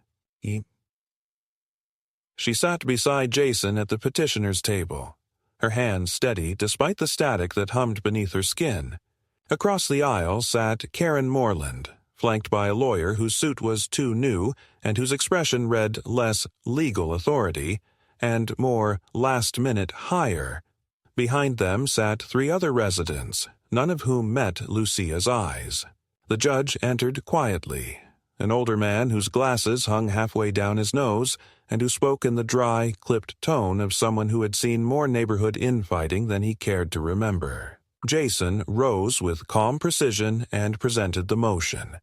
She sat beside Jason at the petitioner's table, her hands steady despite the static that hummed beneath her skin. Across the aisle sat Karen Moreland, flanked by a lawyer whose suit was too new and whose expression read less legal authority and more last-minute hire. Behind them sat 3 other residents, none of whom met Lucia's eyes. The judge entered quietly, an older man whose glasses hung halfway down his nose and who spoke in the dry, clipped tone of someone who had seen more neighborhood infighting than he cared to remember. Jason rose with calm precision and presented the motion.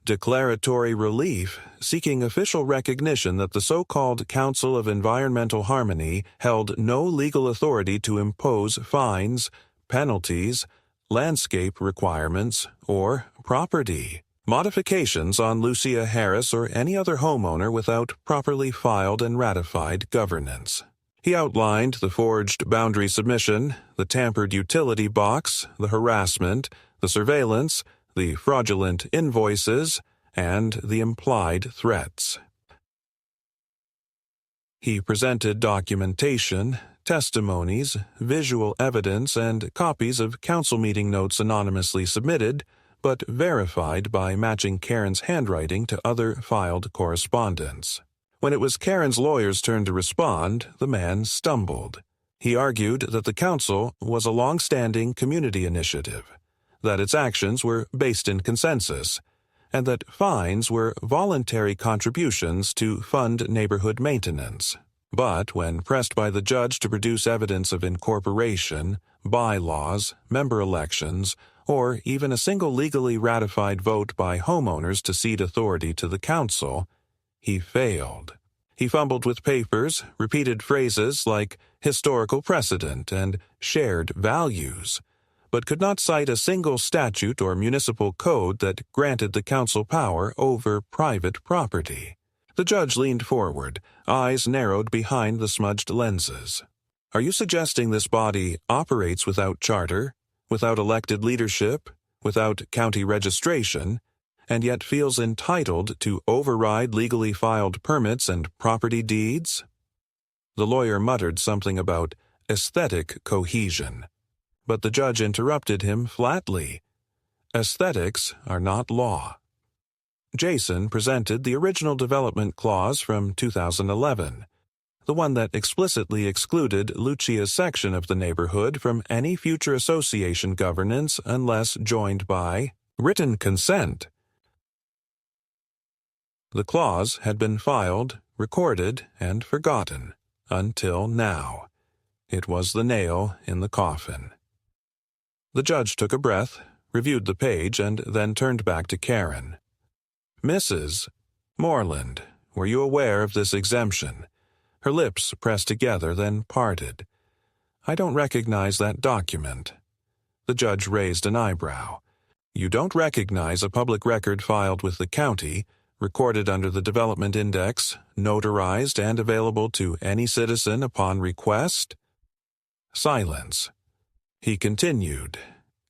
Declaratory relief, seeking official recognition that the so-called Council of Environmental Harmony held no legal authority to impose fines, penalties, landscape requirements, or property modifications on Lucia Harris or any other homeowner without properly filed and ratified governance. He outlined the forged boundary submission, the tampered utility box, the harassment, the surveillance, the fraudulent invoices, and the implied threats. He presented documentation, testimonies, visual evidence, and copies of council meeting notes anonymously submitted, but verified by matching Karen's handwriting to other filed correspondence. When it was Karen's lawyer's turn to respond, the man stumbled. He argued that the council was a long-standing community initiative, that its actions were based in consensus, and that fines were voluntary contributions to fund neighborhood maintenance. But when pressed by the judge to produce evidence of incorporation, bylaws, member elections, or even a single legally ratified vote by homeowners to cede authority to the council, he failed. He fumbled with papers, repeated phrases like historical precedent and shared values, but could not cite a single statute or municipal code that granted the council power over private property. The judge leaned forward, eyes narrowed behind the smudged lenses. "Are you suggesting this body operates without charter, without elected leadership, without county registration, and yet feels entitled to override legally filed permits and property deeds?" The lawyer muttered something about aesthetic cohesion, but the judge interrupted him flatly. Aesthetics are not law. Jason presented the original development clause from 2011, the one that explicitly excluded Lucia's section of the neighborhood from any future association governance unless joined by written consent. The clause had been filed, recorded, and forgotten until now. It was the nail in the coffin. The judge took a breath, reviewed the page, and then turned back to Karen. "Mrs. Moreland, were you aware of this exemption?" Her lips pressed together, then parted. "I don't recognize that document." The judge raised an eyebrow. "You don't recognize a public record filed with the county, recorded under the Development Index, notarized and available to any citizen upon request?" Silence. He continued,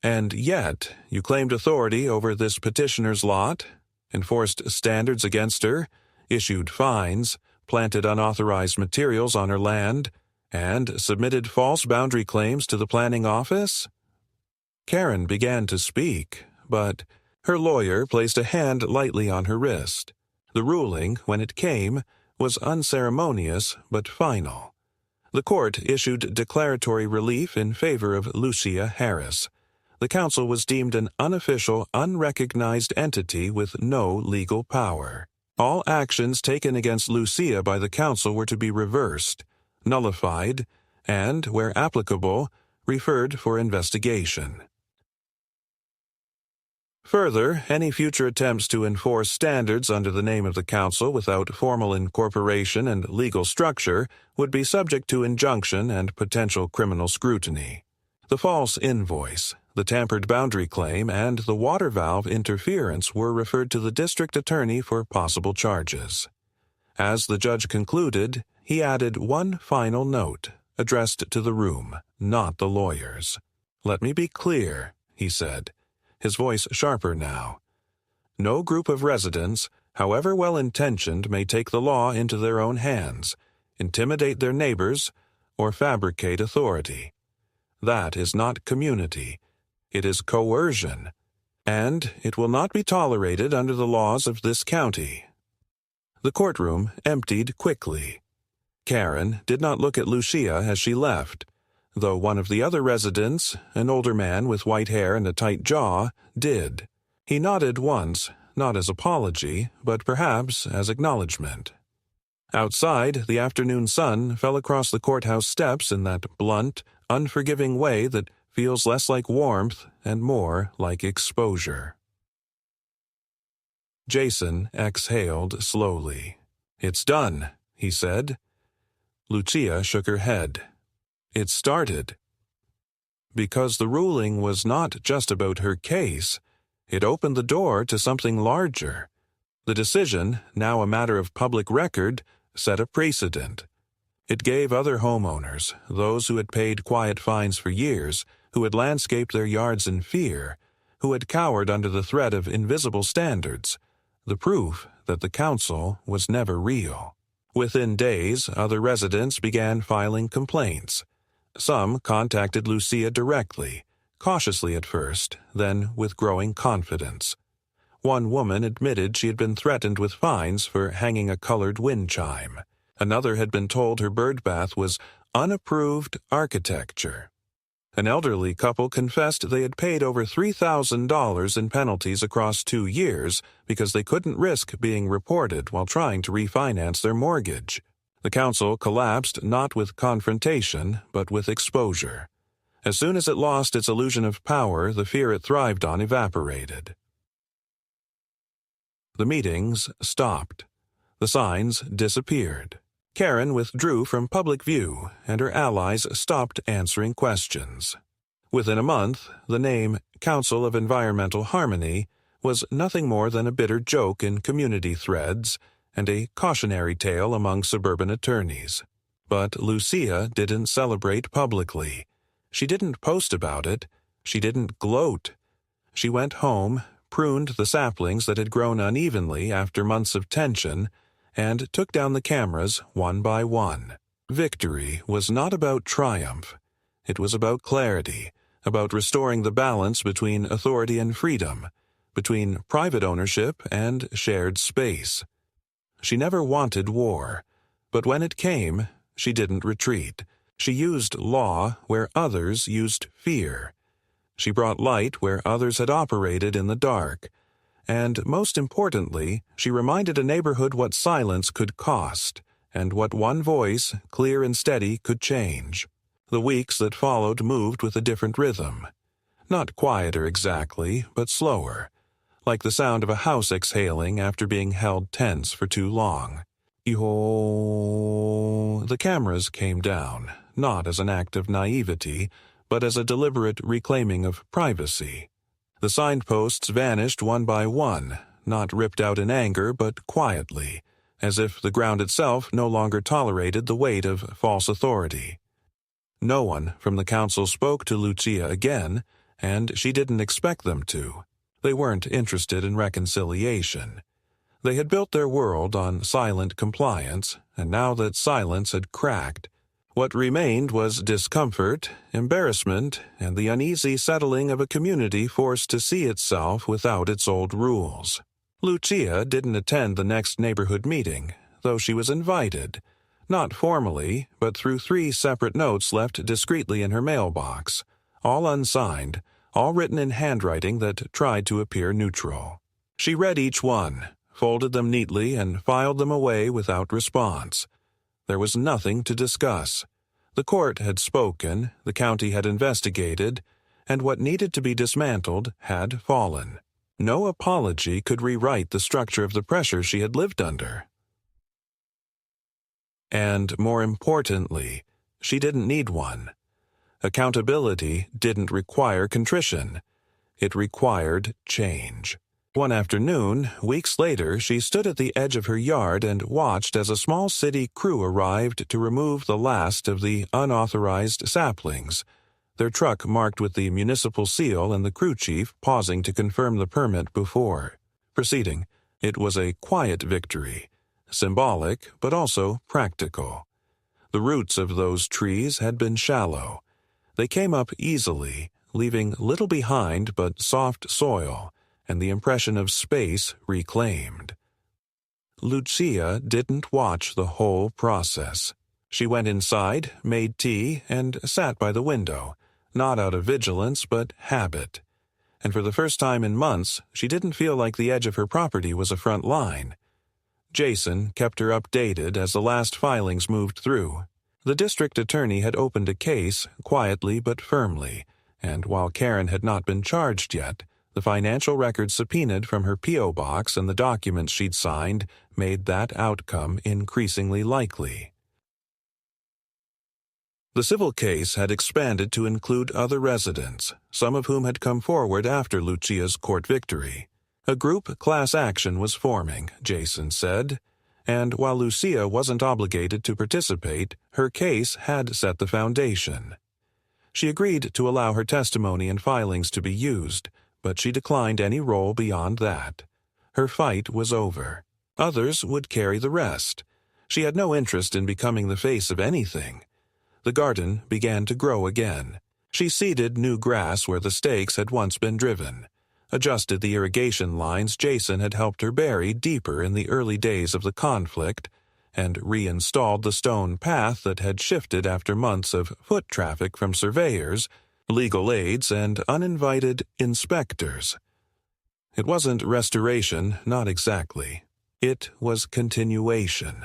"And yet you claimed authority over this petitioner's lot, enforced standards against her, issued fines, planted unauthorized materials on her land, and submitted false boundary claims to the planning office?" Karen began to speak, but her lawyer placed a hand lightly on her wrist. The ruling, when it came, was unceremonious but final. The court issued declaratory relief in favor of Lucia Harris. The council was deemed an unofficial, unrecognized entity with no legal power. All actions taken against Lucia by the council were to be reversed, nullified, and, where applicable, referred for investigation. Further, any future attempts to enforce standards under the name of the council without formal incorporation and legal structure would be subject to injunction and potential criminal scrutiny. The false invoice, the tampered boundary claim, and the water valve interference were referred to the district attorney for possible charges. As the judge concluded, he added one final note, addressed to the room, not the lawyers. "Let me be clear," he said, his voice sharper now. "No group of residents, however well-intentioned, may take the law into their own hands, intimidate their neighbors, or fabricate authority. That is not community. It is coercion, and it will not be tolerated under the laws of this county." The courtroom emptied quickly. Karen did not look at Lucia as she left, though one of the other residents, an older man with white hair and a tight jaw, did. He nodded once, not as apology, but perhaps as acknowledgement. Outside, the afternoon sun fell across the courthouse steps in that blunt, unforgiving way that feels less like warmth and more like exposure. Jason exhaled slowly. "It's done," he said. Lucia shook her head. "It started." Because the ruling was not just about her case, it opened the door to something larger. The decision, now a matter of public record, set a precedent. It gave other homeowners, those who had paid quiet fines for years, who had landscaped their yards in fear, who had cowered under the threat of invisible standards, the proof that the council was never real. Within days, other residents began filing complaints. Some contacted Lucia directly, cautiously at first, then with growing confidence. One woman admitted she had been threatened with fines for hanging a colored wind chime. Another had been told her birdbath was unapproved architecture. An elderly couple confessed they had paid over $3,000 in penalties across 2 years because they couldn't risk being reported while trying to refinance their mortgage. The council collapsed not with confrontation, but with exposure. As soon as it lost its illusion of power, the fear it thrived on evaporated. The meetings stopped. The signs disappeared. Karen withdrew from public view, and her allies stopped answering questions. Within a month, the name Council of Environmental Harmony was nothing more than a bitter joke in community threads and a cautionary tale among suburban attorneys. But Lucia didn't celebrate publicly. She didn't post about it. She didn't gloat. She went home, pruned the saplings that had grown unevenly after months of tension, and took down the cameras one by one. Victory was not about triumph. It was about clarity, about restoring the balance between authority and freedom, between private ownership and shared space. She never wanted war, but when it came, she didn't retreat. She used law where others used fear. She brought light where others had operated in the dark. And most importantly, she reminded a neighborhood what silence could cost, and what one voice, clear and steady, could change. The weeks that followed moved with a different rhythm. Not quieter exactly, but slower, like the sound of a house exhaling after being held tense for too long. The cameras came down, not as an act of naivety, but as a deliberate reclaiming of privacy. The signposts vanished one by one, not ripped out in anger, but quietly, as if the ground itself no longer tolerated the weight of false authority. No one from the council spoke to Lucia again, and she didn't expect them to. They weren't interested in reconciliation. They had built their world on silent compliance, and now that silence had cracked, what remained was discomfort, embarrassment, and the uneasy settling of a community forced to see itself without its old rules. Lucia didn't attend the next neighborhood meeting, though she was invited, not formally, but through 3 separate notes left discreetly in her mailbox, all unsigned, all written in handwriting that tried to appear neutral. She read each one, folded them neatly, and filed them away without response. There was nothing to discuss. The court had spoken, the county had investigated, and what needed to be dismantled had fallen. No apology could rewrite the structure of the pressure she had lived under. And more importantly, she didn't need one. Accountability didn't require contrition. It required change. One afternoon, weeks later, she stood at the edge of her yard and watched as a small city crew arrived to remove the last of the unauthorized saplings, their truck marked with the municipal seal and the crew chief pausing to confirm the permit before proceeding. It was a quiet victory, symbolic but also practical. The roots of those trees had been shallow. They came up easily, leaving little behind but soft soil, and the impression of space reclaimed. Lucia didn't watch the whole process. She went inside, made tea, and sat by the window, not out of vigilance but habit. And for the first time in months, she didn't feel like the edge of her property was a front line. Jason kept her updated as the last filings moved through. The district attorney had opened a case, quietly but firmly, and while Karen had not been charged yet, the financial records subpoenaed from her P.O. box and the documents she'd signed made that outcome increasingly likely. The civil case had expanded to include other residents, some of whom had come forward after Lucia's court victory. A group class action was forming, Jason said, and while Lucia wasn't obligated to participate, her case had set the foundation. She agreed to allow her testimony and filings to be used, but she declined any role beyond that. Her fight was over. Others would carry the rest. She had no interest in becoming the face of anything. The garden began to grow again. She seeded new grass where the stakes had once been driven, adjusted the irrigation lines Jason had helped her bury deeper in the early days of the conflict, and reinstalled the stone path that had shifted after months of foot traffic from surveyors, legal aids, and uninvited inspectors. It wasn't restoration, not exactly. It was continuation.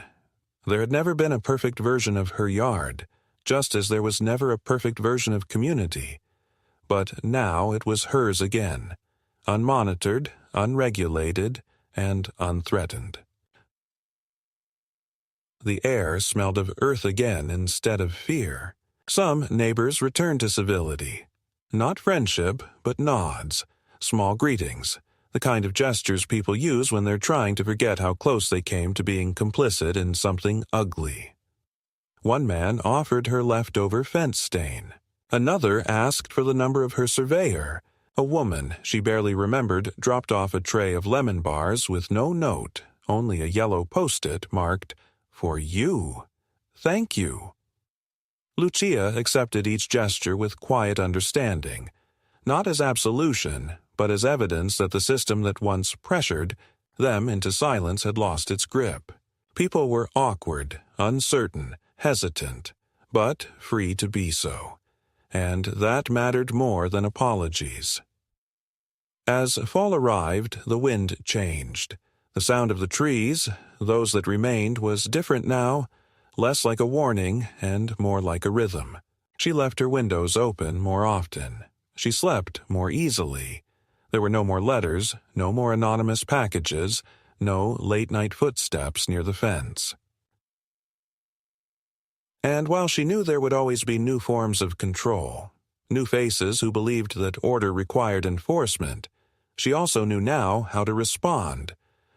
There had never been a perfect version of her yard, just as there was never a perfect version of community. But now it was hers again, unmonitored, unregulated, and unthreatened. The air smelled of earth again instead of fear. Some neighbors returned to civility. Not friendship, but nods, small greetings, the kind of gestures people use when they're trying to forget how close they came to being complicit in something ugly. One man offered her leftover fence stain. Another asked for the number of her surveyor. A woman she barely remembered dropped off a tray of lemon bars with no note, only a yellow post-it marked, "For you. Thank you." Lucia accepted each gesture with quiet understanding, not as absolution, but as evidence that the system that once pressured them into silence had lost its grip. People were awkward, uncertain, hesitant, but free to be so, and that mattered more than apologies. As fall arrived, the wind changed. The sound of the trees, those that remained, was different now, less like a warning and more like a rhythm. She left her windows open more often. She slept more easily. There were no more letters, no more anonymous packages, no late-night footsteps near the fence. And while she knew there would always be new forms of control, new faces who believed that order required enforcement, she also knew now how to respond,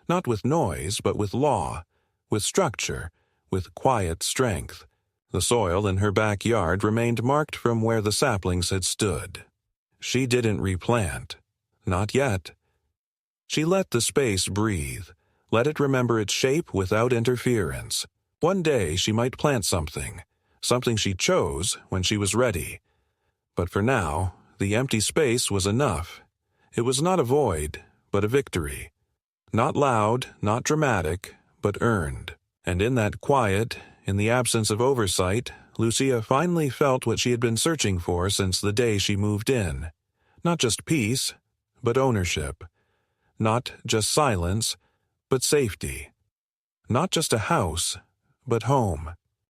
not with noise but with law, with structure, with quiet strength. The soil in her backyard remained marked from where the saplings had stood. She didn't replant. Not yet. She let the space breathe, let it remember its shape without interference. One day she might plant something she chose when she was ready. But for now, the empty space was enough. It was not a void, but a victory. Not loud, not dramatic, but earned. And in that quiet, in the absence of oversight, Lucia finally felt what she had been searching for since the day she moved in. Not just peace, but ownership. Not just silence, but safety. Not just a house, but home.